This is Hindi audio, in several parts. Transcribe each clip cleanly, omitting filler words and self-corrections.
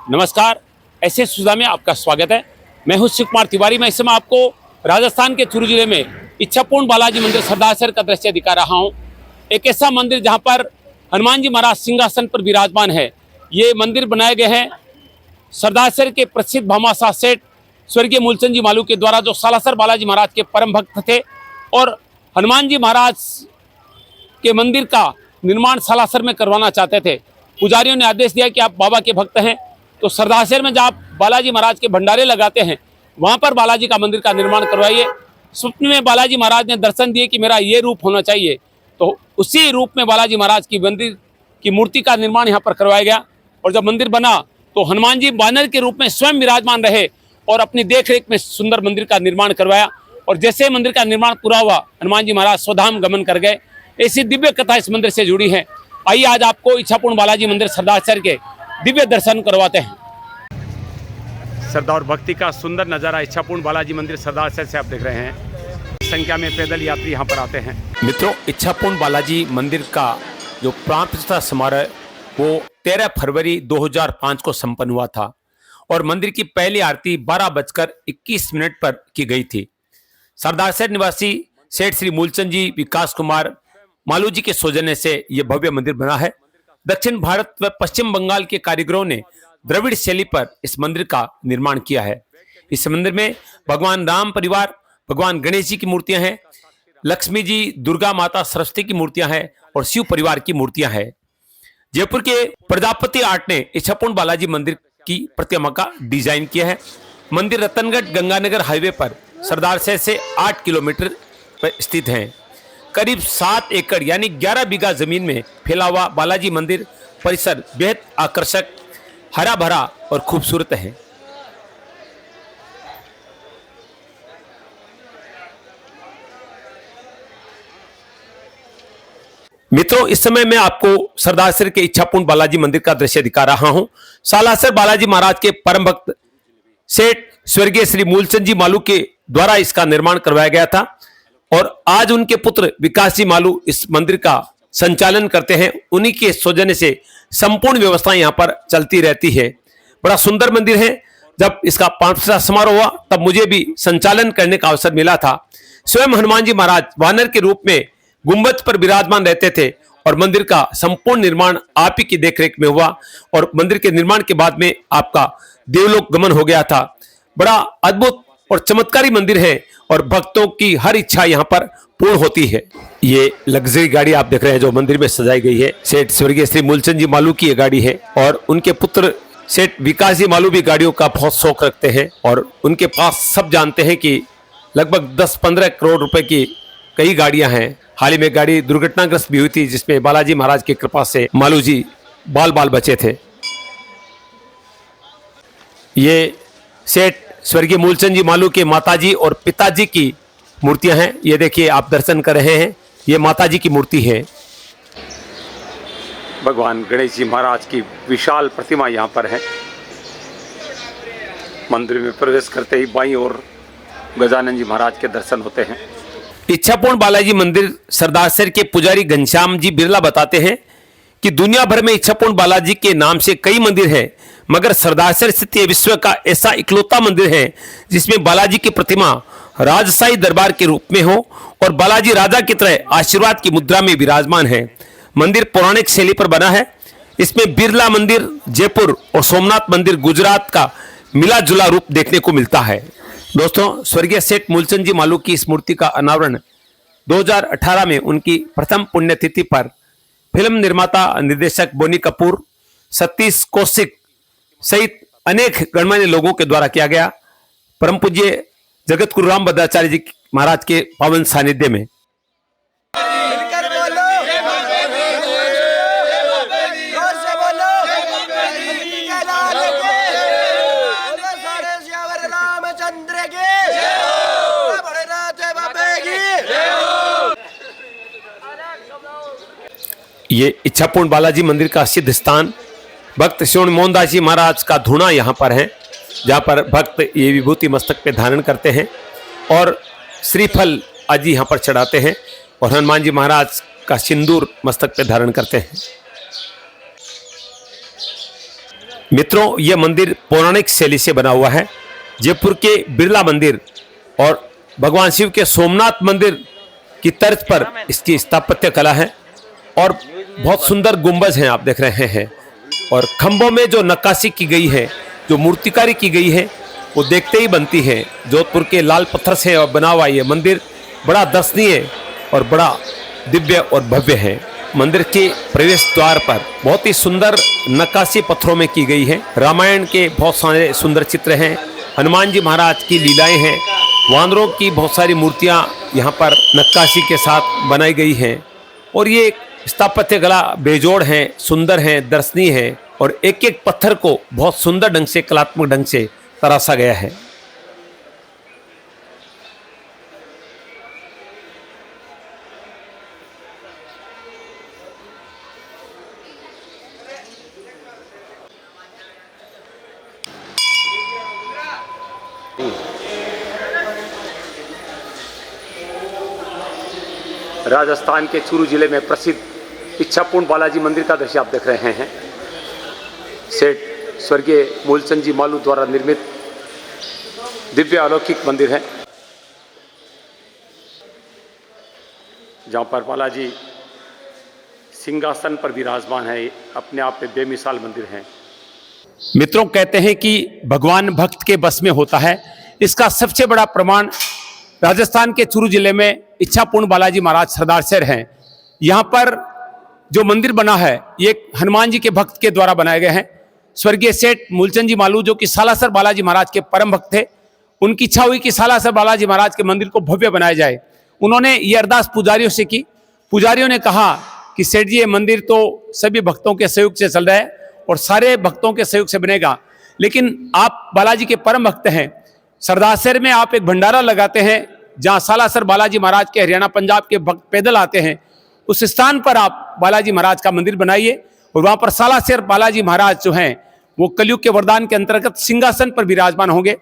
नमस्कार, ऐसे सुधा में आपका स्वागत है। मैं हूं शिव कुमार तिवारी। मैं इस समय आपको राजस्थान के चूरू जिले में इच्छापूर्ण बालाजी मंदिर सरदारसर का दृश्य दिखा रहा हूं। एक ऐसा मंदिर जहां पर हनुमान जी महाराज सिंहासन पर विराजमान है। ये मंदिर बनाए गए हैं सरदारसर के प्रसिद्ध भामाशाह सेठ स्वर्गीय मूलचंद जी मालू के द्वारा, जो सालासर बालाजी महाराज के परम भक्त थे और हनुमान जी महाराज के मंदिर का निर्माण सालासर में करवाना चाहते थे। पुजारियों ने आदेश दिया कि आप बाबा के भक्त हैं तो सरदारसर में जहाँ बालाजी महाराज के भंडारे लगाते हैं वहाँ पर बालाजी का मंदिर का निर्माण करवाइए। स्वप्न में बालाजी महाराज ने दर्शन दिए कि मेरा ये रूप होना चाहिए, तो उसी रूप में बालाजी महाराज की मंदिर की मूर्ति का निर्माण यहाँ पर करवाया गया। और जब मंदिर बना तो हनुमान जी वानर के रूप में स्वयं विराजमान रहे और अपनी देखरेख में सुंदर मंदिर का निर्माण करवाया। और जैसे मंदिर का निर्माण पूरा हुआ, हनुमान जी महाराज स्वधाम गमन कर गए। ऐसी दिव्य कथा इस मंदिर से जुड़ी है। आइए आज आपको इच्छापूर्ण बालाजी मंदिर सरदारसर के दिव्य दर्शन करवाते हैं। श्रद्धा और भक्ति का सुंदर नज़ारा इच्छापूर्ण बालाजी मंदिर सरदारसर से आप देख रहे हैं। संख्या में पैदल यात्री यहाँ पर आते हैं। मित्रों, इच्छापूर्ण बालाजी मंदिर का जो प्राण प्रतिष्ठा समारोह वो 13 फरवरी 2005 को संपन्न हुआ था और मंदिर की पहली आरती 12:21 पर की गई थी। सरदारसर निवासी सेठ श्री मूलचंद जी विकास कुमार मालू जी के सौजन्य से यह भव्य मंदिर बना है। दक्षिण भारत व पश्चिम बंगाल के कारीगरों ने द्रविड़ शैली पर इस मंदिर का निर्माण किया है। इस मंदिर में भगवान राम परिवार, भगवान गणेश जी की मूर्तियां हैं, लक्ष्मी जी, दुर्गा माता, सरस्वती की मूर्तियां हैं और शिव परिवार की मूर्तियां हैं। जयपुर के प्रजापति आर्ट ने इच्छापूर्ण बालाजी मंदिर की प्रतिमा का डिजाइन किया है। मंदिर रतनगढ़ गंगानगर हाईवे पर सरदारसर से 8 किलोमीटर पर स्थित है। करीब 7 एकड़ यानी 11 बीघा जमीन में फैला हुआ बालाजी मंदिर परिसर बेहद आकर्षक, हरा भरा और खूबसूरत है। मित्रों, इस समय मैं आपको सरदारसर के इच्छापूर्ण बालाजी मंदिर का दृश्य दिखा रहा हूं। सालासर बालाजी महाराज के परम भक्त सेठ स्वर्गीय श्री मूलचंद जी मालू के द्वारा इसका निर्माण करवाया गया था और आज उनके पुत्र विकास जी मालू इस मंदिर का संचालन करते हैं। उन्हीं के सौजन्य से संपूर्ण व्यवस्था यहां पर चलती रहती है। बड़ा सुंदर मंदिर है। जब इसका प्राण प्रतिष्ठा समारोह हुआ तब मुझे भी संचालन करने का अवसर मिला था। स्वयं हनुमान जी महाराज वानर के रूप में गुंबद पर विराजमान रहते थे और मंदिर का संपूर्ण निर्माण आप ही की देखरेख में हुआ और मंदिर के निर्माण के बाद में आपका देवलोक गमन हो गया था। बड़ा अद्भुत और चमत्कारी मंदिर है और भक्तों की हर इच्छा यहाँ पर पूर्ण होती है। ये लग्जरी गाड़ी आप देख रहे हैं जो मंदिर में सजाई गई है, सेठ स्वर्गीय श्री मूलचंद जी मालू की ये गाड़ी है और उनके पुत्र सेठ विकास जी मालू भी गाड़ियों का बहुत शौक रखते हैं और उनके पास सब जानते हैं कि लगभग 10-15 करोड़ रुपए की कई गाड़ियां हैं। हाल ही में गाड़ी दुर्घटनाग्रस्त भी हुई थी जिसमें बालाजी महाराज की कृपा से मालू जी बाल बाल बचे थे। ये सेठ स्वर्गीय मूलचंद जी मालू के माताजी और पिताजी की मूर्तियां हैं। ये देखिए, आप दर्शन कर रहे हैं, ये माताजी की मूर्ति है। भगवान गणेश जी महाराज की विशाल प्रतिमा यहाँ पर है। मंदिर में प्रवेश करते ही बाईं ओर गजानन जी महाराज के दर्शन होते हैं। इच्छापूर्ण बालाजी मंदिर सरदारसर के पुजारी घनश्याम जी बिरला बताते हैं कि दुनिया भर में इच्छापूर्ण बालाजी के नाम से कई मंदिर हैं, मगर सरदारसर स्थित विश्व का ऐसा इकलौता मंदिर है जिसमें बालाजी की प्रतिमा राजशाही दरबार के रूप में हो और बालाजी राजा की तरह आशीर्वाद की मुद्रा में विराजमान है। मंदिर पौराणिक शैली पर बना है। इसमें बिरला मंदिर जयपुर और सोमनाथ मंदिर गुजरात का मिला जुला रूप देखने को मिलता है। दोस्तों, स्वर्गीय सेठ मूलचंद जी मालू की इस मूर्ति का अनावरण 2018 में उनकी प्रथम पुण्यतिथि पर फिल्म निर्माता निर्देशक बोनी कपूर, सतीश कौशिक सहित अनेक गणमान्य लोगों के द्वारा किया गया। परम पूज्य जगत गुरु राम भद्राचार्य जी महाराज के पावन सानिध्य में। ये इच्छापूर्ण बालाजी मंदिर का सिद्ध स्थान भक्त श्रवण मोहनदास जी महाराज का धूना यहाँ पर है, जहाँ पर भक्त ये विभूति मस्तक पे धारण करते हैं और श्रीफल आदि यहाँ पर चढ़ाते हैं और हनुमान जी महाराज का सिंदूर मस्तक पे धारण करते हैं। मित्रों, यह मंदिर पौराणिक शैली से बना हुआ है। जयपुर के बिरला मंदिर और भगवान शिव के सोमनाथ मंदिर की तर्ज पर इसकी स्थापत्य कला है और बहुत सुंदर गुंबज हैं, आप देख रहे हैं। और खंभों में जो नक्काशी की गई है, जो मूर्तिकारी की गई है, वो देखते ही बनती है। जोधपुर के लाल पत्थर से बना हुआ ये मंदिर बड़ा दर्शनीय और बड़ा दिव्य और भव्य है। मंदिर के प्रवेश द्वार पर बहुत ही सुंदर नक्काशी पत्थरों में की गई है। रामायण के बहुत सारे सुंदर चित्र हैं, हनुमान जी महाराज की लीलाएं हैं, वानरों की बहुत सारी मूर्तियां यहाँ पर नक्काशी के साथ बनाई गई हैं। और ये स्थापत्य कला बेजोड़ हैं, सुंदर हैं, दर्शनीय है और एक एक पत्थर को बहुत सुंदर ढंग से, कलात्मक ढंग से तराशा गया है। राजस्थान के चूरू जिले में प्रसिद्ध इच्छापूर्ण बालाजी मंदिर का दृश्य आप देख रहे हैं। सेठ स्वर्गीय मूलचंद जी मालू द्वारा निर्मित दिव्य अलौकिक मंदिर है, जहाँ पर बालाजी सिंहासन पर विराजमान है। अपने आप में बेमिसाल मंदिर है। मित्रों, कहते हैं कि भगवान भक्त के बस में होता है। इसका सबसे बड़ा प्रमाण राजस्थान के चूरू जिले में इच्छापूर्ण बालाजी महाराज सरदार शहर हैं। यहाँ पर जो मंदिर बना है, ये हनुमान जी के भक्त के द्वारा बनाए गए हैं। स्वर्गीय सेठ मूलचंद जी मालू, जो कि सालासर बालाजी महाराज के परम भक्त थे, उनकी इच्छा हुई कि सालासर बालाजी महाराज के मंदिर को भव्य बनाया जाए। उन्होंने ये अरदास पुजारियों से की। पुजारियों ने कहा कि सेठ जी, ये मंदिर तो सभी भक्तों के सहयोग से चल रहा है और सारे भक्तों के सहयोग से बनेगा, लेकिन आप बालाजी के परम भक्त हैं, सरदार शहर में आप एक भंडारा लगाते हैं जहां सालासर बालाजी महाराज के हरियाणा पंजाब के भक्त पैदल आते हैं, उस स्थान पर आप बालाजी महाराज का मंदिर बनाइए और वहां पर सालासर बालाजी महाराज जो हैं वो कलयुग के वरदान के अंतर्गत सिंहासन पर विराजमान होंगे।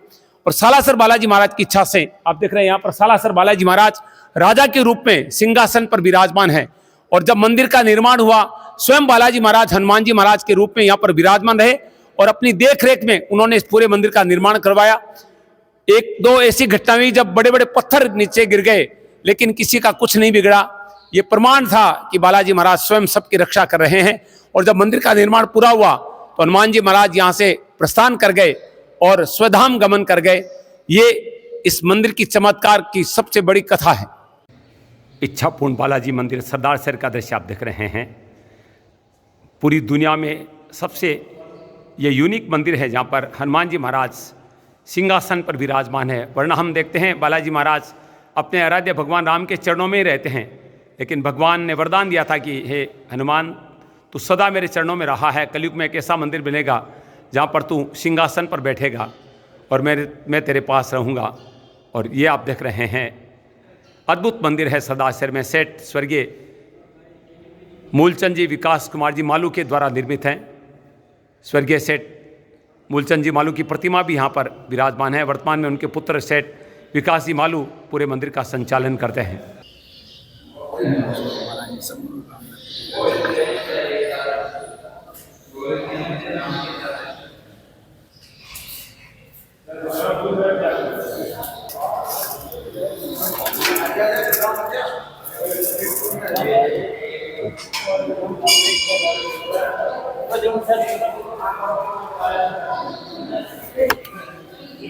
और सालासर बालाजी महाराज की इच्छा से आप देख रहे हैं यहाँ पर सालासर बालाजी महाराज राजा के रूप में सिंहासन पर विराजमान है। और जब मंदिर का निर्माण हुआ, स्वयं बालाजी महाराज हनुमान जी महाराज के रूप में यहाँ पर विराजमान रहे और अपनी देख रेख में उन्होंने इस पूरे मंदिर का निर्माण करवाया। एक दो ऐसी घटना हुई जब बड़े बड़े पत्थर नीचे गिर गए, लेकिन किसी का कुछ नहीं बिगड़ा। ये प्रमाण था कि बालाजी महाराज स्वयं सबकी रक्षा कर रहे हैं। और जब मंदिर का निर्माण पूरा हुआ तो हनुमान जी महाराज यहाँ से प्रस्थान कर गए और स्वधाम गमन कर गए। ये इस मंदिर की चमत्कार की सबसे बड़ी कथा है। इच्छापूर्ण बालाजी मंदिर सरदार शहर का दृश्य आप देख रहे हैं। पूरी दुनिया में सबसे ये यूनिक मंदिर है जहाँ पर हनुमान जी महाराज सिंहासन पर विराजमान है। वरना हम देखते हैं बालाजी महाराज अपने आराध्य भगवान राम के चरणों में ही रहते हैं, लेकिन भगवान ने वरदान दिया था कि हे हनुमान, तू सदा मेरे चरणों में रहा है। कलयुग में एक ऐसा मंदिर बनेगा जहाँ पर तू सिंहासन पर बैठेगा और मैं तेरे पास रहूँगा। और ये आप देख रहे हैं अद्भुत मंदिर है सरदार शहर में। सेठ स्वर्गीय मूलचंद जी विकास कुमार जी मालू के द्वारा निर्मित हैं। स्वर्गीय सेठ मूलचंद जी मालू की प्रतिमा भी यहाँ पर विराजमान है। वर्तमान में उनके पुत्र सेठ विकास जी मालू पूरे मंदिर का संचालन करते हैं।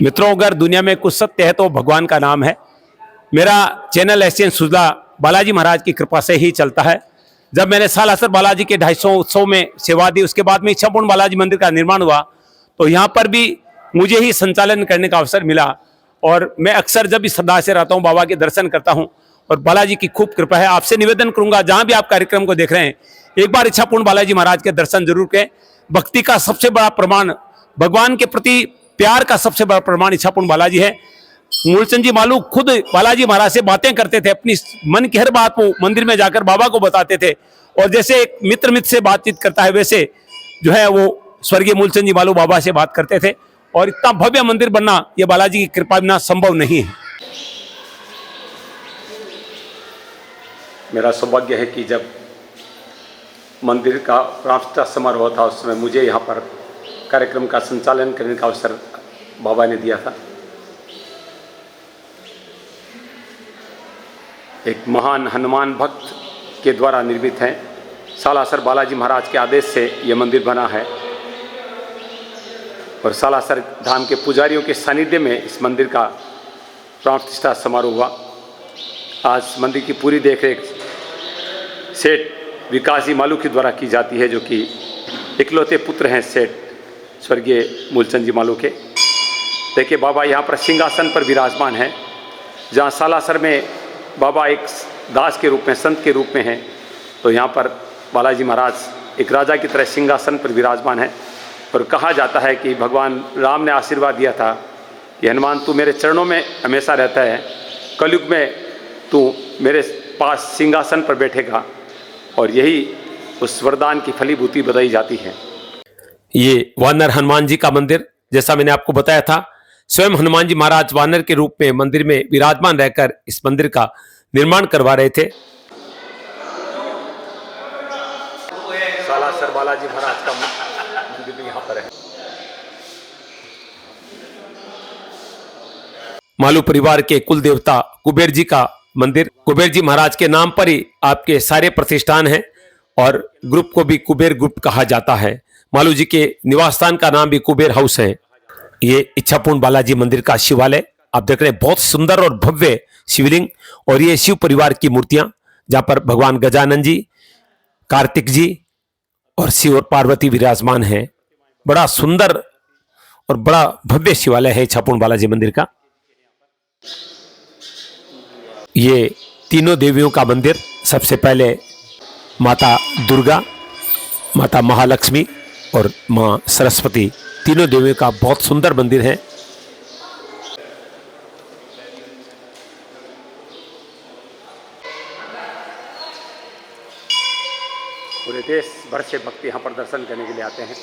मित्रों, अगर दुनिया में कुछ सत्य है तो भगवान का नाम है। मेरा चैनल एशियन सुजला बालाजी महाराज की कृपा से ही चलता है। जब मैंने सालासर बालाजी के 250 उत्सव में सेवा दी, उसके बाद में इच्छापूर्ण बालाजी मंदिर का निर्माण हुआ, तो यहाँ पर भी मुझे ही संचालन करने का अवसर मिला। और मैं अक्सर जब इस सरदार से रहता हूँ, बाबा के दर्शन करता हूँ और बालाजी की खूब कृपा है। आपसे निवेदन करूंगा, जहाँ भी आप कार्यक्रम को देख रहे हैं, एक बार इच्छापूर्ण बालाजी महाराज के दर्शन जरूर करें। भक्ति का सबसे बड़ा प्रमाण, भगवान के प्रति प्यार का सबसे बड़ा प्रमाण इच्छापूर्ण बालाजी है। मूलचंद जी मालू खुद बालाजी महाराज से बातें करते थे, अपनी मन की हर बात वो मंदिर में जाकर बाबा को बताते थे। और जैसे एक मित्र से बातचीत करता है, वैसे जो है वो स्वर्गीय मूलचंद जी मालू बाबा से बात करते थे। और इतना भव्य मंदिर बनना ये बालाजी की कृपा बिना संभव नहीं है। मेरा सौभाग्य है कि जब मंदिर का प्राण प्रतिष्ठा समारोह था, उस समय मुझे यहाँ पर कार्यक्रम का संचालन करने का अवसर बाबा ने दिया था। एक महान हनुमान भक्त के द्वारा निर्मित है। सालासर बालाजी महाराज के आदेश से यह मंदिर बना है और सालासर धाम के पुजारियों के सानिध्य में इस मंदिर का प्राण प्रतिष्ठा समारोह हुआ। आज मंदिर की पूरी देखरेख सेठ विकास जी मालू के द्वारा की जाती है, जो कि इकलौते पुत्र हैं सेठ स्वर्गीय मूलचंद जी मालू के। देखिए बाबा यहाँ पर सिंहासन पर विराजमान है। जहाँ सालासर में बाबा एक दास के रूप में, संत के रूप में हैं, तो यहाँ पर बालाजी महाराज एक राजा की तरह सिंहासन पर विराजमान है। और कहा जाता है कि भगवान राम ने आशीर्वाद दिया था कि हनुमान तू मेरे चरणों में हमेशा रहता है, कलयुग में तू मेरे पास सिंहासन पर बैठेगा, और यही उस वरदान की फलीभूति बताई जाती है। ये वानर हनुमान जी का मंदिर, जैसा मैंने आपको बताया था, स्वयं हनुमान जी महाराज वानर के रूप में मंदिर में विराजमान रहकर इस मंदिर का निर्माण करवा रहे थे। सालासर बालाजी महाराज का मंदिर भी यहाँ पर है। मालू परिवार के कुल देवता कुबेर जी का मंदिर, कुबेर जी महाराज के नाम पर ही आपके सारे प्रतिष्ठान हैं और ग्रुप को भी कुबेर ग्रुप कहा जाता है। मालू जी के निवास स्थान का नाम भी कुबेर हाउस है। ये इच्छापूर्ण बालाजी मंदिर का शिवालय आप देख रहे हैं, बहुत सुंदर और भव्य शिवलिंग, और ये शिव परिवार की मूर्तियां, जहां पर भगवान गजानन जी, कार्तिक जी और शिव और पार्वती विराजमान हैं। बड़ा सुंदर और बड़ा भव्य शिवालय है इच्छापूर्ण बालाजी मंदिर का। ये तीनों देवियों का मंदिर, सबसे पहले माता दुर्गा, माता महालक्ष्मी और मां सरस्वती, तीनों देवियों का बहुत सुंदर मंदिर है। पूरे देश भर से भक्त यहाँ पर दर्शन करने के लिए आते हैं।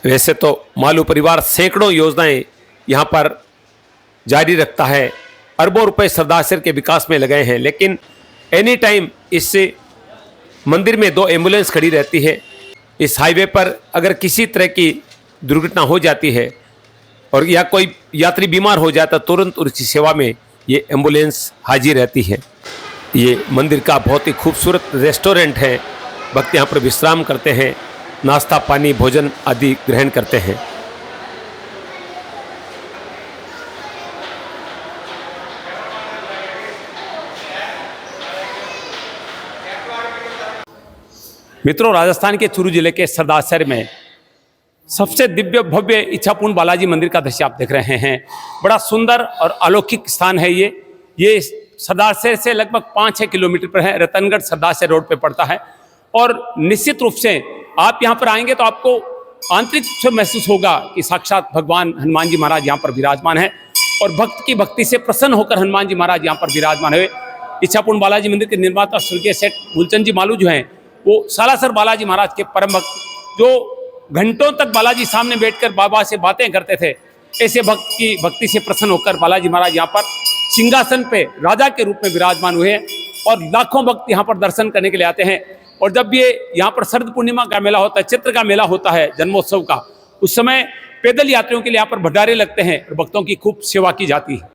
वैसे तो मालू परिवार सैकड़ों योजनाएं यहाँ पर जारी रखता है, अरबों रुपए सरदासर के विकास में लगाए हैं, लेकिन एनी टाइम इस मंदिर में 2 एम्बुलेंस खड़ी रहती है। इस हाईवे पर अगर किसी तरह की दुर्घटना हो जाती है और या कोई यात्री बीमार हो जाता, तुरंत उसकी सेवा में ये एम्बुलेंस हाजिर रहती है। ये मंदिर का बहुत ही खूबसूरत रेस्टोरेंट है। भक्त यहाँ पर विश्राम करते हैं, नाश्ता पानी भोजन आदि ग्रहण करते हैं। मित्रों, राजस्थान के चूरू जिले के सरदासर में सबसे दिव्य भव्य इच्छापूर्ण बालाजी मंदिर का दृश्य आप देख रहे हैं। बड़ा सुंदर और अलौकिक स्थान है ये सरदासर से लगभग 5-6 किलोमीटर पर है। रतनगढ़ सरदासर रोड पे पड़ता है और निश्चित रूप से आप यहाँ पर आएंगे तो आपको आंतरिक रूप से महसूस होगा कि साक्षात भगवान हनुमान जी महाराज यहाँ पर विराजमान है और भक्त की भक्ति से प्रसन्न होकर हनुमान जी महाराज यहाँ पर विराजमान हुए। इच्छापूर्ण बालाजी मंदिर के निर्माता स्वर्गीय सेठ मूलचंद जी मालू जो हैं, वो सालासर बालाजी महाराज के परम भक्त, जो घंटों तक बालाजी सामने बैठकर बाबा से बातें करते थे। ऐसे भक्त की भक्ति से प्रसन्न होकर बालाजी महाराज यहाँ पर सिंहासन पे राजा के रूप में विराजमान हुए और लाखों भक्त यहाँ पर दर्शन करने के लिए आते हैं। और जब ये यहाँ पर शरद पूर्णिमा का मेला होता है, चित्र का मेला होता है, जन्मोत्सव का, उस समय पैदल यात्रियों के लिए यहाँ पर भंडारे लगते हैं और भक्तों की खूब सेवा की जाती है।